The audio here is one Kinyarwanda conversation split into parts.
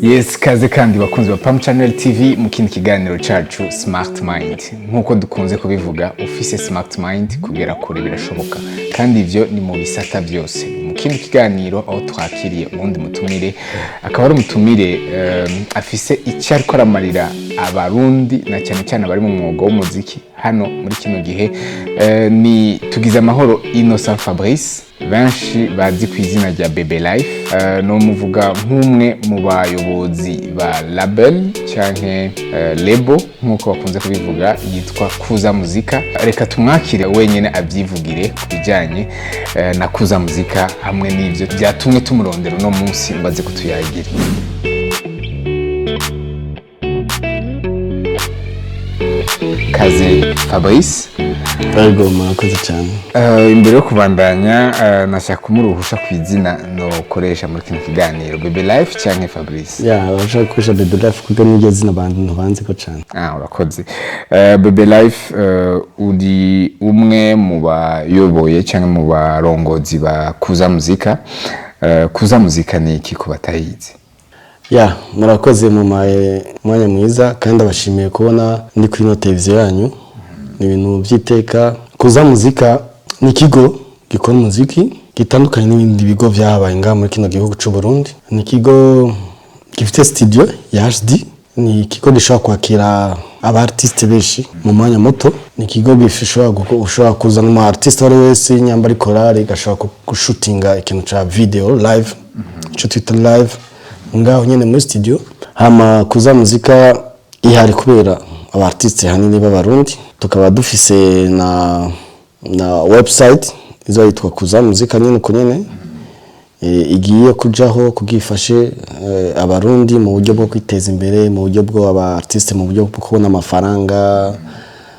Yes, kaze kandi bakunzi ba Pam Channel TV mu kindi kiganiro cacu Smart Mind. Nkuko dukunze kubivuga, ufise Smart Mind kugera kure birashoboka. Kandi ivyo ni mu bisata byose. Mu kindi kiganiro aho twakiriye ubundi mutumire, akaba ari umutumire afise icyo ariko aramarira abarundi na cyane cyane bari mu mwuga w'umuziki hano muri kino gihe. Ni tugize amahoro Innocent Fabrice, benshi bazi ku izina rya Bebe Life. No muvuga nk'umwe mu bayobozi ba label canke label nkuko bakunze kubivuga, yitwa Kuza Muzika. Reka tumwakire wenyene abyivugire kubijanye na Kuza Muzika hamwe n'ivyo byatumwe tumurondera no munsi mbaze kutuyagira. Kaze Fabrice. Yego murakoze cyane. Imbere yo kubandanya nashaka kumuruhusha kwizina no koresha muri kino kiganiro Bebe Life cyangwa Fabrice. Bashaka koresha Bebe Life kuko nige zina abantu banze ko cyane. Urakoze. Bebe Life uri umwe mu bayoboye cyangwa mu barongozi ba Kuza Muzika. Kuza Muzika ni iki ku batayizi? Murakoze mu mwanya mwiza kandi abashimiye kubona ndi kuri no televiziyo yanyu. Ni ibintu byiteka. Kuza Muzika ni ikigo gikora umuziki gitandukanye n'ibindi bigo byabaye ngaha muri kino gihugu cy'u Burundi. Ni ikigo gifite studio ya HD. Ni ikigo gishobora kwakira aba artiste benshi mu mwanya muto. Ni ikigo gishobora kuzana umu artiste wari wese nyambari korale gashobora gushutinga ikintu ca video live, ico twita live ngaho nyene muri studio. Hama Kuza Muzika ihari kubera aba artiste hanini b'abarundi. Tukaba dufise na website izo yitwa Kuza Muzika nyene uko nyene igiye kujaho kugifashe abarundi mu buryo bwo kwiteza imbere, mu buryo bwo aba artiste, mu buryo bwo kubona amafaranga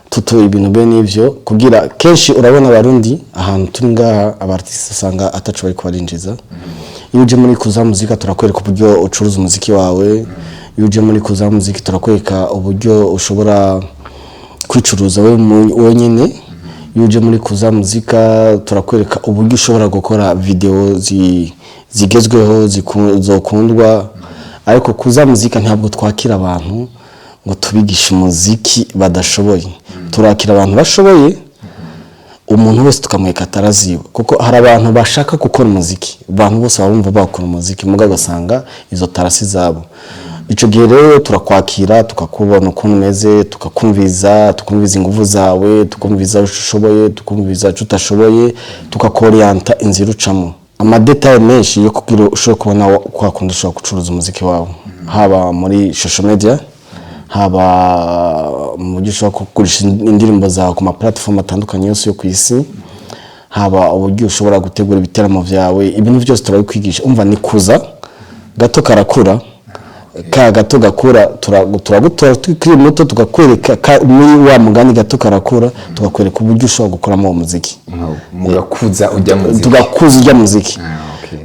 tutu ibintu bene ivyo, kugira kenshi urabona abarundi ahantu turi ngaha aba artiste usanga ataco bari kubarinjiza. Iyo uje muri Kuza Muzika turakwereka uburyo ucuruza umuziki wawe. Iyo uje muri Kuza Muzika turakwereka uburyo ushobora kwicuruza wenyine. Iyo uje muri Kuza Muzika turakwereka uburyo ushobora gukora video zigezweho zokundwa. Ariko Kuza Muzika ntabwo twakira abantu ngo tubigishe umuziki badashoboye. Turakira abantu bashoboye, umuntu wese tukamweka ataraziwe, kuko hari abantu bashaka gukora umuziki, abantu bose bumva bakora umuziki muga gasanga izo tarasi zabo. Ico gihe rero turakwakira, tukakubona ukuntu umeze, tukumviza ingufu zawe, tukumviza ushoboye, tukumviza utashoboye, tukakorienta inzira ucamo. Amadetail menshi yo kugira ushobora kubona kwa kundi ushobora gucuruza umuziki wawe, haba muri social media, haba mu buryo ushobora kugurisha indirimbo zawe ku ma platform atandukanye yose yo kwisi, haba uburyo ushobora gutegura ibiteramo vyawe. Ibintu byose turabikwigisha. Umva ni Kuza gato karakura, ka gato gakura turagutora tukiri muto, tukakwereka muri wa mugani gato karakura, tukakwereka uburyo ushobora gukoramo umuziki. Mugakuza ujya muziki. Tugakuza ujya muziki.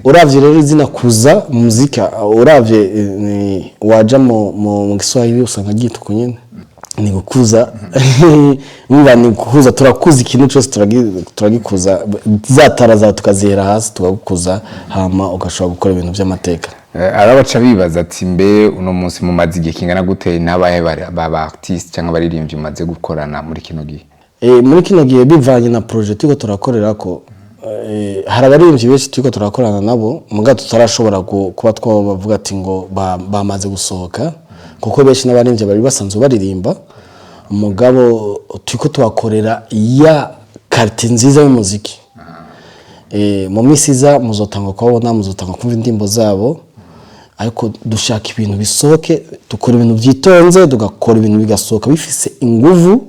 Uravye rero izina Kuza Muzika, uravye waja mu Kiswahili usanga gito kunyene ni gukuza. Niba ni gukuza, turakuza ikintu cyose turagikuza, zatara za tukazera hasi tugakuza, hama ugashobora gukora ibintu by'amateka. Arabaca bibaza ati mbe uno munsi mu mazige kingana gute nabaye ba artiste cyangwa baririmbyi maze gukorana muri kino gihe? Muri kino gihe bivanye na project iko turakorera ko hari abaririmbyi benshi turiko turakorana nabo muga tutarashobora kuba twabavuga ati ngo bamaze gusohoka, kuko benshi n'abaririmbyi bari basanzwe baririmba. Mugabo turiko twakorera ya carte nziza y'umuziki. Mu misiza muzotanga kubona, muzotanga kumva indimbo zabo, ariko dushaka ibintu bisohoke, dukora ibintu byitonze, tugakora ibintu bigasohoka bifise inguvu,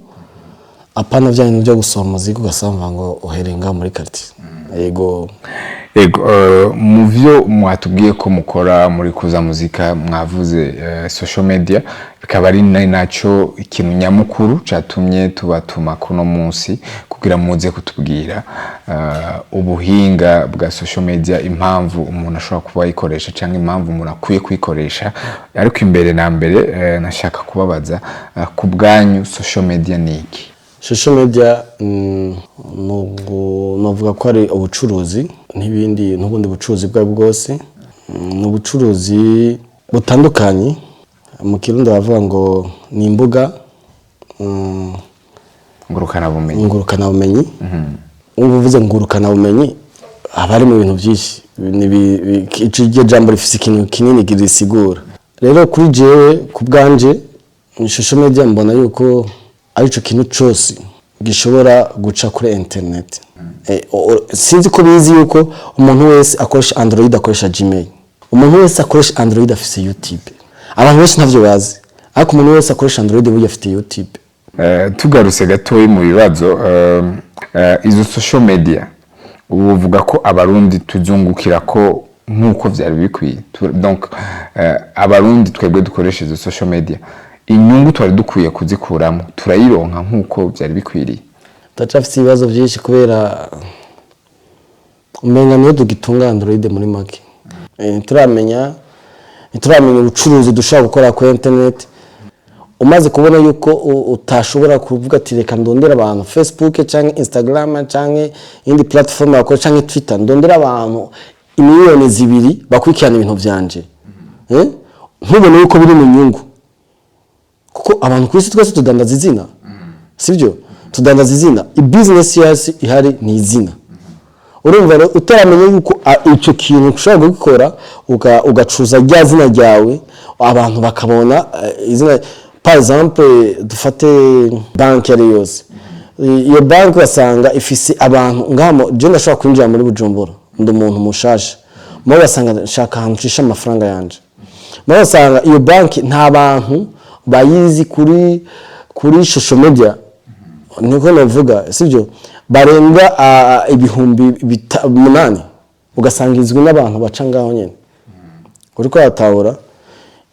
apana vya bintu byo gusohora umuziki ugasanga ngo uherenga muri quartier. Yego mu byo mwatubwiye ko mukora muri Kuza Muzika, mwavuze social media, bikaba ari naco ikintu nyamukuru catumye tubatuma kuno munsi kugira muze kutubwira ubuhinga bwa social media, impamvu umuntu ashobora kuba yikoresha cyangwa impamvu umuntu akwiye kwikoresha. Ariko imbere na mbere nashaka kubabaza ku bwanyu social media ni iki? Social media novuga ko ari ubucuruzi n'ubundi bucuruzi bwa bwose. N'ubucuruzi butandukanye. Mu Kirundi bavuga ngo ni imbuga ngurukana bumenyi. Uvuze ngurukana bumenyi abari mu bintu byinshi icyo jambo rifise ikintu kinini gisigura. Rero kuri jewe ku bwanje social media mbona yuko arico kintu cyose gishobora guca kuri internet. Sinzi ko bizi yuko umuntu wese akoresha Android akoresha Gmail, umuntu wese akoresha Android afise YouTube. Abantu benshi ntavyo bazi, ariko umuntu wese akoresha Android burya afite YouTube. Tugarutse gatoyi mu bibazo izo social media uvuga ko abarundi tuzungukira ko nkuko vyari bikwiye. Donc abarundi twebwe dukoresha izo social media inyungu twari dukwiye kuzikuramo turayironka nkuko byari bikwiriye. Ndacafise ibibazo byinshi kubera umenga niyo dugitunga Android muri make. Turamenya ubucuruzi dushaka gukora ku internet. Umaze kubona yuko utashobora kuvuga ati reka ndondera abantu Facebook cyangwa Instagram cyangwa indi platform bakora cyangwa Twitter, ndondera abantu imiliyoni 2 bakurikirana ibintu byanje. Ntubone yuko biri mu nyungu, kuko abantu kwisi twese tudandaza izina, sibyo? Tudandaza izina, business yasi ihari ni izina. Urumva rero utaramenya yuko icyo kintu ushobora gukora ugacuza rya zina ryawe abantu bakabona izina. Par exemple dufate banki yari yose, iyo banki basanga ifise abantu ngamo je ndashobora kwinjira muri Bujumbura ndi umuntu mushasha, mo basanga shaka ahantu cisha amafaranga yanje, mo basanga iyo banki nta bantu bayizi kuri social media, niko navuga sibyo, barenga ibihumbi 8 ugasanga izwi n'abantu baca ngaho nyene. Uriko yatahura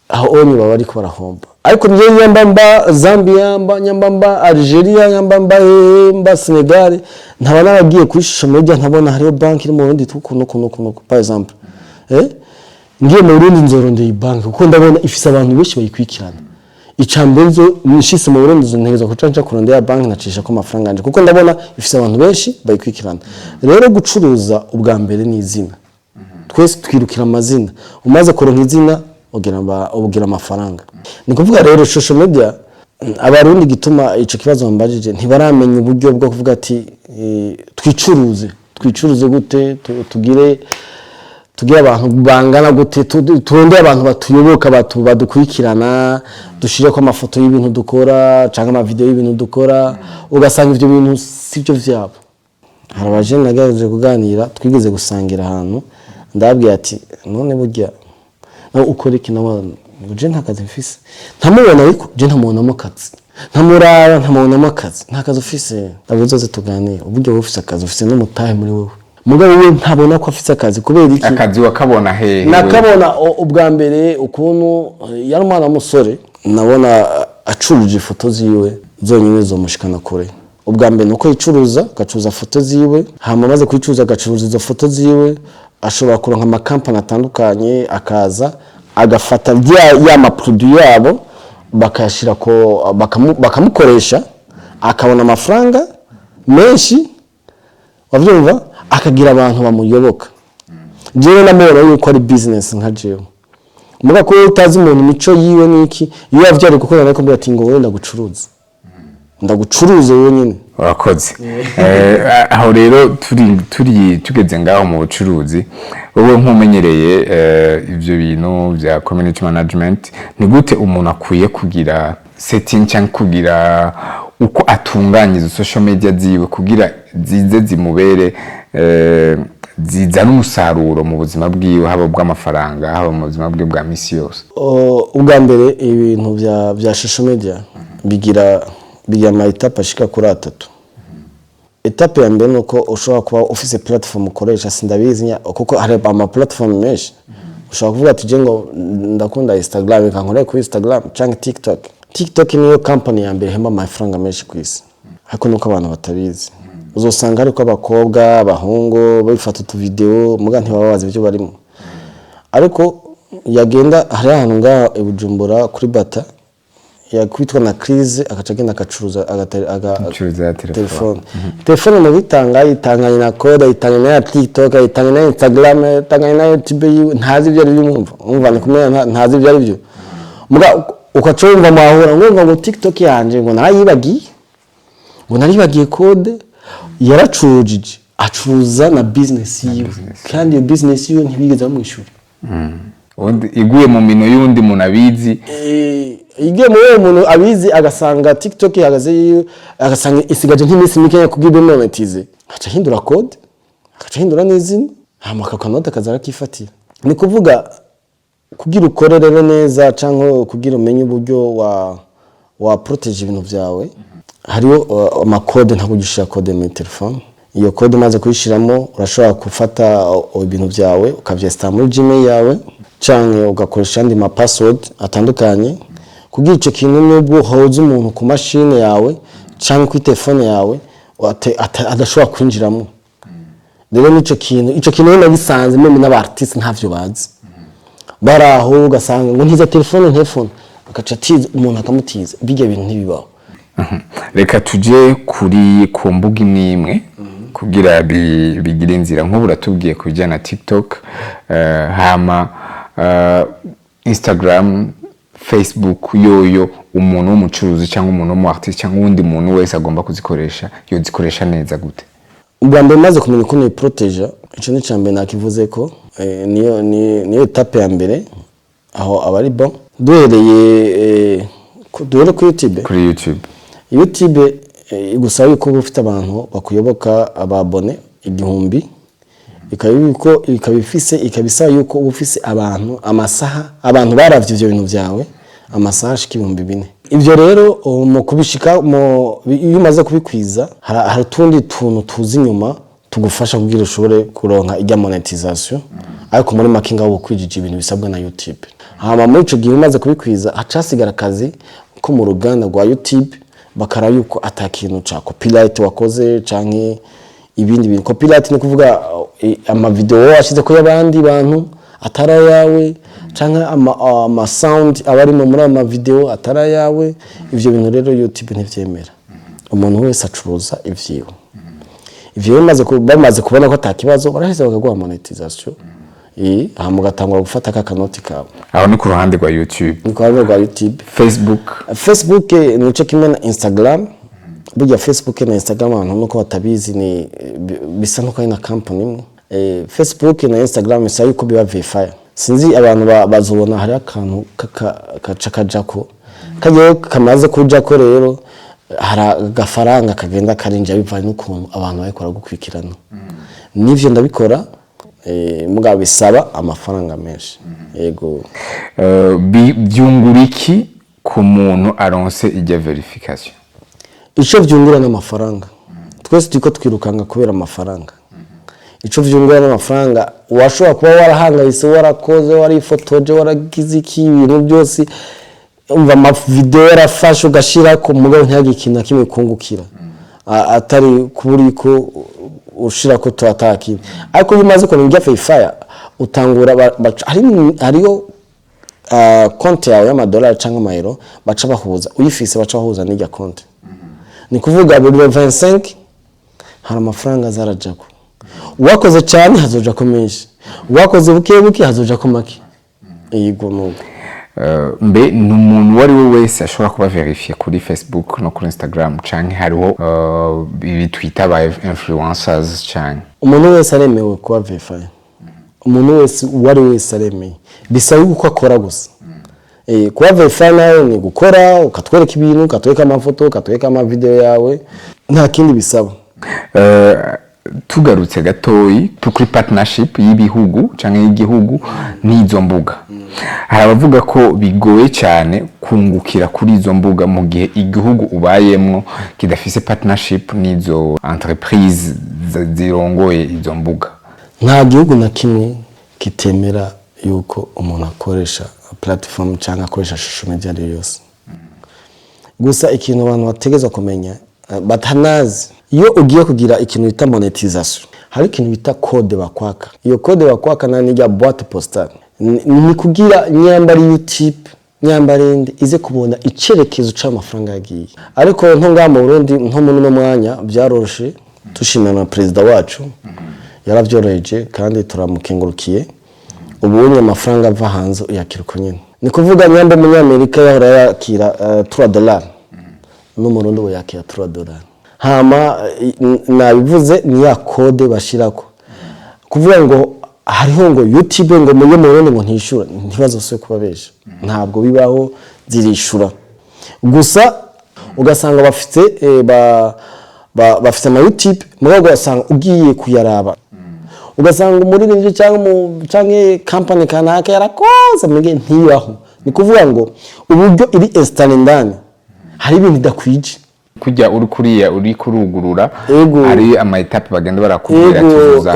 aho onye baba ariko barahomba. Ariko nje nyamba Zambia, nyamba Algeria, nyamba Senegal, ntabana bagiye kuri social media ntabona hariyo banki iri mu Burundi tukuno par exemple. Ngiye mu Burundi nzorondeye banki kuko ndabona ifise abantu benshi bayikwikirana. Icambenzo nishise mu Burundi zontegeza kucanca kurondera banki nacisha ko amafaranga anje kuko ndabona ifise abantu benshi bayikwikirana. Rero gucuruza ubwa mbere ni izina. Twese twirukira amazina. Umaze kuronka izina ugira amafaranga. Ni kuvuga rero social media abarundi gituma ico kibazo mbajije ntibaramenya uburyo bwo kuvuga ati twicuruze gute, tugire abantu bangana gute, turondeye abantu batuyoboka badukurikirana, dushire ko amafoto y'ibintu dukora cyangwa ama video y'ibintu dukora, ugasanga ivyo bintu sivyo vyabo. Harabaje nagaje kuganira twigeze gusangira ahantu ndabwiye ati none burya ukora iki nawe je ntakazi mfise, ntamubona ariko je ntamubonamo akazi, ntamurara ntamubonamo akazi, nta kazi ufise. Ndabuzoze tuganire uburyo ufise akazi, ufise n'umutahe muri wowe, mugabo we ntabona ko afise akazi kubera iki? Akazi wakabona hehe? Nakabona ubwa mbere ukuntu yari umwana musore, nabona acuruje ifoto ziwe zonyine zo mushikana kure. Ubwa mbere nuko yicuruza, gacuza foto ziwe, hama maze kwicuza gacuruza izo foto ziwe, ashobora kuronka amakampani atandukanye akaza agafata ya maproduit yabo bakayashira ko bakamukoresha akabona amafaranga menshi, wavyumva, akagira abantu bamuyoboka. Jewe namubona yuko ari business nka jewe, muga ko utazi umuntu mico yiwe niki, iyo yavyari gukora ariko mbira ati ngo wowe ndagucuruze wowe nyine. Urakoze. Aho rero tugeze ngaho mu bucuruzi, wowe nkumenyereye ivyo bintu bya community management, ni gute umuntu akwiye kugira setting cyangwa kugira uko atunganya izo social media ziwe kugira zize zimubere zizana umusaruro mu buzima bwiwe, haba bw'amafaranga haba mu buzima bwe bwa misi yose? Ubwa mbere ibintu bya social media bigira ama etape ashika kuri 3. Etape ya mbere nuko ushobora kuba ufise platform ukoresha, sindabizi kuko hari ama platform menshi. Ushobora kuvuga ati je ngo ndakunda Instagram, kankoreye kuri Instagram cyangwa TikTok. TikTok niyo company ya mbere hemba amafaranga menshi kwisi, ariko nuko abantu batabizi. Uzosanga ariko abakobwa abahungu bifata utu video muga ntibababaza ibyo barimo. Ariko yagenda hari ahantu nga Bujumbura kuri Bata yakwitwa na crise agaca agenda agacuruza telefone. Telefone mu bitanga itanganye na code, itanganye na TikTok, itanganye na Instagram, itanganye na YouTube, ntazi ibyo ari byo umva ni kumenya ntazi ibyo ari byo. Muga ukacumva mahura ngo TikTok yanje ngo naribagiye code yaracurujije acuruza na business yiwe kandi iyo business yiwe ntibigeze bamwishura. Iguye mu mino y'undi muntu abizi igiye mu muntu abizi agasanga TikTok ihagaze agasanga isigaje nk'iminsi mike kugira monetize aca hindura code aca hindura n'izina hama akanoti akazara kifatira. Ni kuvuga kugira ukorere neza canke kugira umenye uburyo wa protege ibintu byawe hariyo amakode ntakugishira code mu telefone. Iyo code maze kuyishiramo urashobora gufata ibintu byawe ukavyesta muri Gmail yawe canke ugakoresha andi ma password atandukanye kugira ico kintu n'ubwo hoza umuntu ku machine yawe canke ku telefone yawe adashobora kwinjiramo. Rero ico kintu nabisanze meme n'abartiste ntavyo bazi baraho ugasanga ngo ntiza telefone akaca atiza umuntu akamutiza bijya bintu ntibibaho. Reka tuje ku mbuga imwe kugira bigire inzira nk'ubu ratubwiye kujyana TikTok hama Instagram, Facebook yoyo umuntu w'umucuruzi cyangwa umuntu w'umu-artiste cyangwa undi muntu wese agomba kuzikoresha zikoresha neza gute? Ubwa mbere maze kumenya uko ni protege ico ni cyambere nakivuze ko niyo etape ya mbere aho abari bon duhereye kuri YouTube igusaba yuko ufite abantu bakuyoboka ababone 1000 ikabifise yuko ufise abantu amasaha abantu baravye ivyo bintu byawe amasaha ashika 4000. Ivyo rero mu kubishika iyo umaze kubikwiza hari utundi tuntu tuzi nyuma tugufasha kugira ushobore kuronka ijya monetization ariko muri makinga wo kwijije ibintu bisabwa na YouTube. Hama muri ico gihe umaze kubikwiza hacasigara akazi ko mu ruganda rwa YouTube bakara yuko atakintu ca copyright wakoze canke ibindi bintu. Copyright ni kuvuga ama video washize ko yabandi bantu atara yawe canke ama sound abari muri ama video atara yawe. Ivyo bintu rero YouTube ntivyemera. Umuntu wese acuruza ivyiwe. Ivyo bamaze kubona ko atakibazo barahise bakaguha monetization. Hama ugatangura gufata akanoti kawe. Aho ni ku ruhande rwa YouTube. Ni ku ruhande rwa YouTube. Facebook ni cyo kimwe na Instagram. Burya Facebook na Instagram abantu nuko batabizi ni bisa nko ari na company imwe. Facebook na Instagram isa yuko biba verify. Sinzi abantu bazobona hari akantu kacakajako kagiye kamaze kuja ko rero hari gafaranga kagenda karinja bivanye n'ukuntu abantu bayikora gukwikirana. Nivyo ndabikora mugabo bisaba amafaranga menshi. Yego byunguriki ku muntu aronse ijya verification. Ico vyungura n'amafaranga. Twese tiko twirukanga kubera amafaranga. Ico vyungura n'amafaranga washobora kuba warahangayise warakoze warifotoje waragize iki ibintu byose umva ama video yarafashe ugashira ko mugabo ntiyagikina kimwe kungukira atari kuburi ko ushira ko twataki ariko bimaze ko njya verify utangura hariyo konti yawe y'amadolari cyangwa amayero baca bahuza uyifise baca bahuza n'ijya konti. Ni kuvuga buri 25 hari amafaranga zarajako. Wakoze cyane hazoja ko menshi, wakoze buke hazoja ko make. Yego nuko mbe n'umuntu wari we wese ashobora kuba verifier kuri Facebook no kuri Instagram canke hariho ibi Twitter ba influencers canke umuntu wese aremewe kuba verify. Umuntu wese wari wese aremeye bisa yuko akora gusa. Kuba verify nawe ni gukora ukatwereka ibintu ukatwereka amafoto ukatwereka ama video yawe nta kindi bisaba. Tugarutse gatoyi kuri partnership y'ibihugu canke y'igihugu n'izo mbuga. Hari abavuga ko bigoye cyane kungukira kuri izo mbuga mu gihe igihugu ubayemwo kidafise partnership n'izo entreprise zirongoye izo mbuga. Nta gihugu na kimwe kitemera yuko umuntu akoresha platform cyangwa akoresha social media yose. Gusa ikintu abantu bategeza kumenya batanazi iyo ugiye kugira ikintu bita monetization hari ikintu bita code bakwaka. Iyo code bakwaka na nijya boîte postale ni kugira nyambari YouTube nyambarinde ize kubona icerekezo c'amafaranga yagiye ariko nto ngaha mu Burundi nto muri no mwanya byaroroshe tushimira na president wacu yaravyoroheje kandi turamukengurukiye ubunye amafaranga ava hanze uyakiruko nyene ni kuvuga nyamba mu Amerika yahora yakira $3 no mu Burundi yakira $3 hama nabivuze ni ya code bashirako kuvuga ngo hariho ngo YouTube ngo muye mu Burundi ngo ntishura ntibazose kubabesha ntabwo bibaho zirishura gusa ugasanga bafite bafite ama YouTube mugabo ugasanga ugiye kuyaraba ugasanga umuririmbyi cyangwa company kanaka yarakoze mwige ntibaho ni kuvuga ngo uburyo iri installe ndani hari ibintu dakwije kujya uri kuriya uri kurugurura ari ama etape bagenda barakubwira tuzuza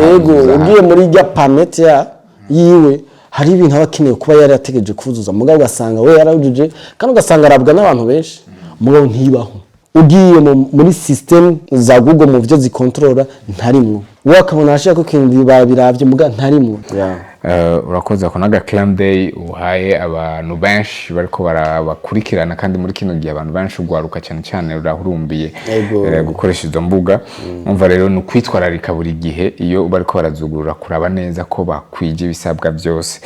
ugiye muri rya permit ya yiwe hari ibintu abakeneye kuba yari yategereje kuzuza mugabo ugasanga we yarajuje kandi ugasanga arabwa n'abantu benshi mugabo ntibaho ugiye muri system za Google mu byo zikontrola ntarimwe wakabona ashaka ko kintu biravye muga ntarimwe urakoze ko naga claim day uhaye abantu benshi bariko barabakurikirana kandi muri kino gihe abantu benshi ugwaruka cyane cyane urahurumbiye gukoresha izo mbuga umva rero no kwitwararika buri gihe iyo bariko barazugurura kuraba neza ko bakwije ibisabwa byose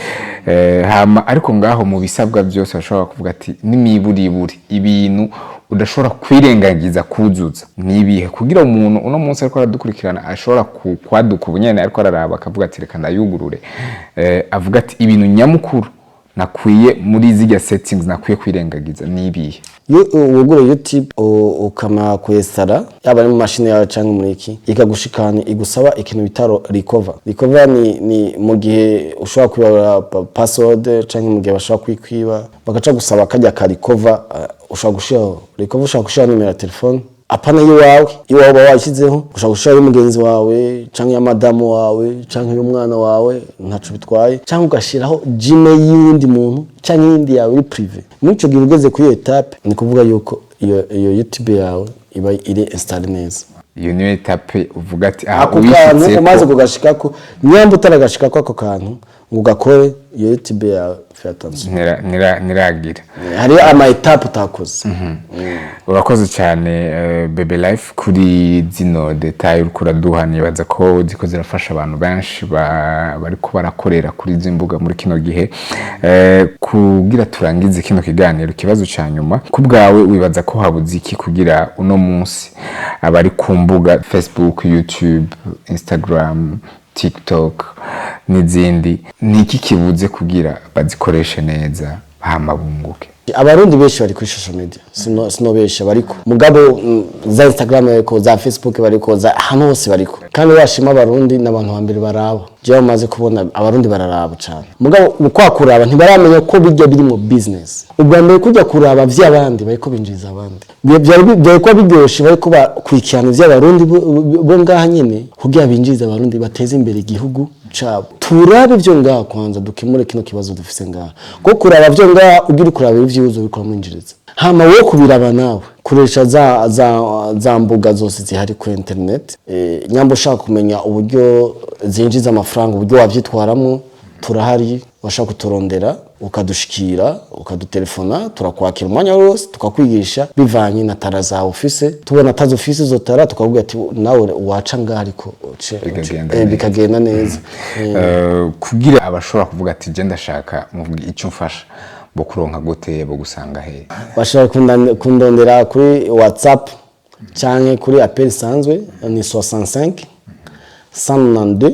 hama ariko ngaho mu bisabwa byose bashobora kuvuga ati n'imiburiburi ibintu udashobora kwirengagiza kuzuza nibihe kugira umuntu uno munsi ariko aradukurikirana ashobora kwaduka ubunyene ariko araraba akavuga ati reka ndayugurure avuga ati ibintu nyamukuru nakwiye muri zirya settings nakwiye kwirengagiza nibihe yo ugure YouTube ukama kwesara yaba mu machine yawe cyangwa muri iki ikagushikana igusaba ikintu bitaro recover ni mu gihe ushobora kwibara password cyangwa mu gihe bashobora kwikwiba bagaca gusaba kajya ka recover ushobora gushiraho recover ushobora gushira numero ya telefone apana iwawe bawashyizeho ushobora gushira y'umugenzi wawe cyangwa ya madamu wawe cyangwa y'umwana wawe ntacu bitwaye cyangwa ugashiraho Gmail y'undi muntu cyangwa yindi yawe iri privé nico gihe ugeze kuri etape ni kuvuga yuko iyo YouTube yawe iba iri install neza iyo niyo etape uvuga ati uyishitse umaze kugashikako nyamba utaragashikako ako kantu ngugakore iyo YouTube yawe fatanze niragira hari ama etape utakoze urakoze cyane Bebe Life kuri zino detail ukura duhaniye baza ko ziko zirafasha abantu benshi bari ko barakorera kuri zimbuga muri kino gihe kugira turangize kino kiganiro kibazo cyanyuma kubgawe wibaza ko habuze iki kugira uno munsi abari ku mbuga Facebook, YouTube, Instagram, TikTok n'izindi niki kibuze kugira bazikoreshe neza hamabunguke abarundi benshi bari kuri social media sino benshi bariko mugabo za Instagram bariko za Facebook bariko za hano hose bariko kandi washima abarundi n'abantu bambere baraba je bamaze kubona abarundi bararaba cyane mugabo ukwakuraba ntibaramenya ko bijya biri mu business ubwa mbere kujya kuraba vy'abandi bariko binjiza abandi byari ko biryoshe bariko bakwikirana vy'abarundi bo ngaha nyene kugira binjiza abarundi bateze imbere igihugu cabo turabe byo ngaha kwanza dukemure kino kibazo dufise ngaha ko kuraba byo ngaha ugira kuraba ivyuzo bikora mwinjiriza hama wo kubiraba nawe kuresha za mbuga zose zihari ku internet nyambo ushaka kumenya uburyo zinjiza amafaranga uburyo wavyitwaramo turahari washaka kuturondera ukadushikira ukadutelefona turakwakira umwanya wose tukakwigisha bivanye na tara za office tubona tazo office zo tara tukavuga ati nawe waca ngariko bikagenda neza kugira abashobora kuvuga ati je ndashaka muvuga icyo mfasha bo kuronka gute bo gusanga he bashaka kundondera kuri WhatsApp cyangwa kuri appel sanzwe ni 65 192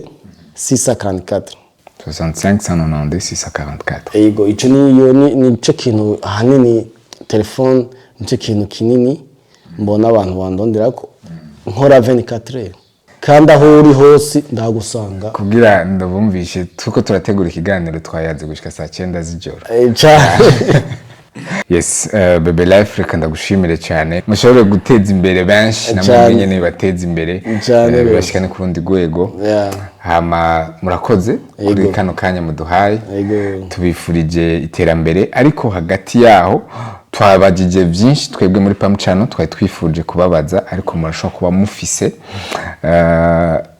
644 65 192 644 ego ico ni cyo kintu ahanini telefone nicyo kintu kinini mbona abantu bandondera ko nkora 24 kandi aho uri hose ndagusanga kugira ndabumvishe tuko turategura ikiganiro twayaze gushika saa 9 z'ijoro yes Bebe Life reka ndagushimire cyane mushobore guteza imbere benshi namwe nyene bateza imbere bashikane ku rundi rwego hama murakoze kuri kano kanya muduhaye tubifurije iterambere ariko hagati yaho twabajije byinshi twebwe muri Pam Channel twari twifuje kubabaza ariko murashobora kuba mufise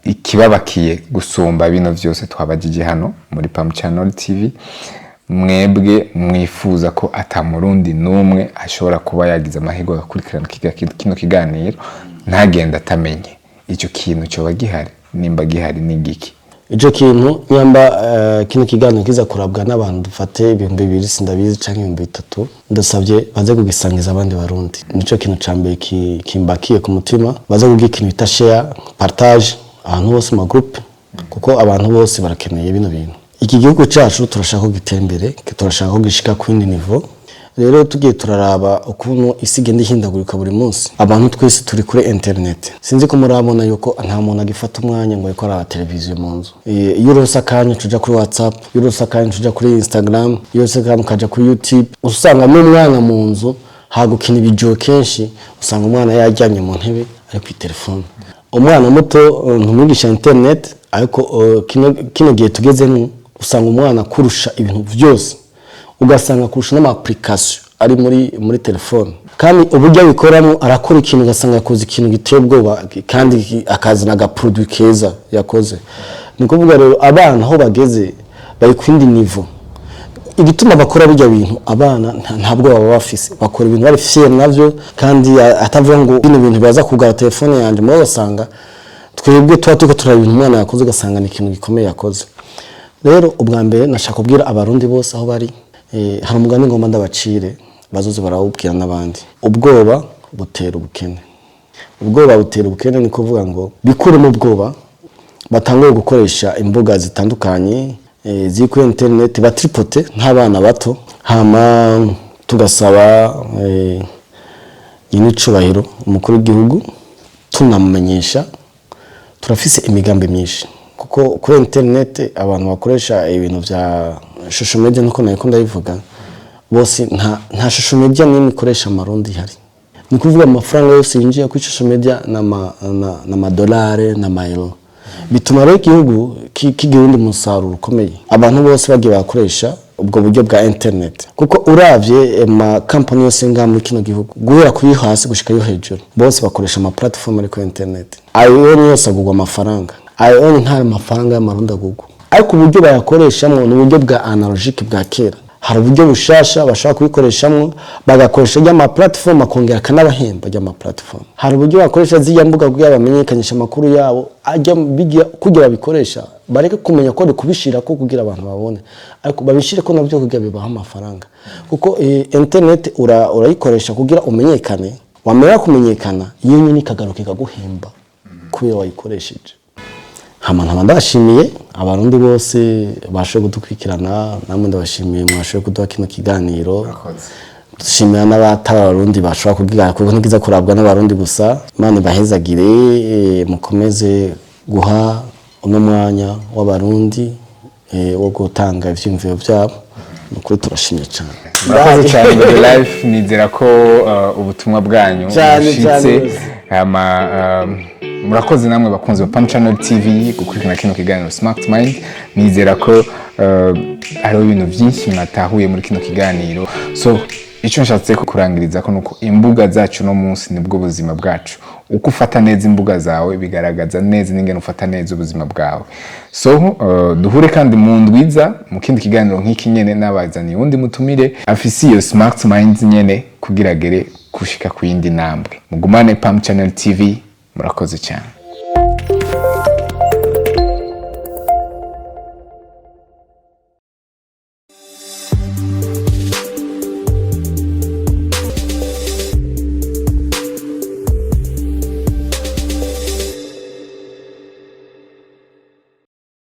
ikibabakiye gusumba bino vyose twabajije hano muri Pam Channel TV mwebwe mwifuza ko atamurundi numwe ashobora kuba yagize amahirwe agakurikirana kino kiganiro ntagenda atamenye icyo kintu cyo bagihari nimba gihari n'igiki ico kintu nyamba kino kiganiro kiza kurabwa n'abantu dufate 2000 sindabizi canke 3000 ndasabye baze kugisangiza abandi barundi nico kintu cambe kimbakiye ku mutima baze kugikintu bita share partage ahantu hose mu group kuko abantu bose barakeneye bino bintu iki gihugu cyacu turashaka ko gitembere turashaka ko gishika ku indi niveau rero tugiye turaraba ukuntu isi igenda ihindagurika buri munsi abantu twese turi kuri internet sinzi ko murabona yuko nta muntu agifata umwanya ngo ikora televiziyo mu nzu iyo urosa kanya tuja kuri WhatsApp iyo urosa kanya tuja kuri Instagram iyo urosa kanya kaja kuri YouTube usanga n'umwana mu nzu hagukina ibijo kenshi usanga umwana yajyanye mu ntebe ari ku telefone umwana muto ntumwigisha internet ariko kino gihe tugezemo usanga umwana kurusha ibintu byose ugasanga kurusha n'ama application ari muri telefone kandi uburyo bikoramo arakora ikintu ugasanga yakoze ikintu giteye ubwoba kandi akazana aga produit keza yakoze ni kuvuga rero abana aho bageze bari kwindi niveau igituma bakora bijya bintu abana ntabwo baba bafise bakora ibintu bari fier navyo kandi atavuga ngo bino bintu baza kugara telefone yanje mu basanga twebwe tuko turabintu umwana yakoze ugasanga ni ikintu gikomeye yakoze rero ubwa mbere nashaka kubwira abarundi bose aho bari hari umugani ngomba ndabacire bazoze barawubwira n'abandi ubwoba butera ubukene ni kuvuga ngo bikure mu bwoba batanguye gukoresha imbuga zitandukanye ziri kuri internet batripote nk'abana bato hama tugasaba inicubahiro umukuru w'igihugu tunamumenyesha turafise imigambi myinshi kuko kuri internet abantu bakoresha ibintu vya social media nuko nayikunda bivuga bose nta social media n'imwe ikoresha amarundi hari ni kuvuga amafaranga yose yinjiye kuri social media na madolare na mayero bituma rero igihugu kigira undi musaruro ukomeye abantu bose bagiye bakoresha ubwo buryo bwa internet kuko uravye ma company yose muri kino gihugu guhera kuri hasi gushika yo hejuru bose bakoresha ama platform ari ku internet ayo yose agugwa amafaranga ayo nta mafaranga y'amarundi agugwa ariko uburyo bayakoreshamo ni uburyo bwa analogique bwa kera hari uburyo bushasha bashaka kubikoreshamwe bagakoresha y'ama platform akongera kanabahemba y'ama platform hari uburyo bakoresha z'ya mbuga kugira bamenyekanisha makuru yabo ajya kugira bikoresha bareke kumenya ko kubishira ko kugira abantu babone ariko babishire ko nabyo kugira bibaha amafaranga kuko internet urayikoresha kugira umenyekane wamera kumenyekana yenye nikagaruka kaguhemba kubera wayikoresheje hamana ndashimiye abarundi bose bashoje kudukwikirana namwe ndabashimiye mwashoje kuduha kino kiganiro dushimira n'abatabarundi bashobora kugira kuko ntigiza kurabwa n'abarundi gusa Imana bahezagire mukomeze guha uno mwanya w'abarundi wo gutanga ivyumviro byabo nukuri turashimye cyane murakoze cyane muri live nizera ko ubutumwa bwanyu bushitse murakoze namwe bakunze ba Channel TV gukurikirana kino kiganiro Smart Mind nizera ko ari ibintu byinshi mwatahuye muri kino kiganiro so icyo nshatse kurangiriza ko nuko imbuga zacu no munsi nibwo buzima bwacu uko ufata neza imbuga zawe bigaragaza neza n'ingene ufata neza ubuzima bwawe so duhure kandi mu ndwiza mu kindi kiganiro nk'iki nyene nabazaniye undi mutumire afise iyo Smart Mind nyene kugira gere kushika ku yindi ntambwe mugumane Channel TV murakoze cyane.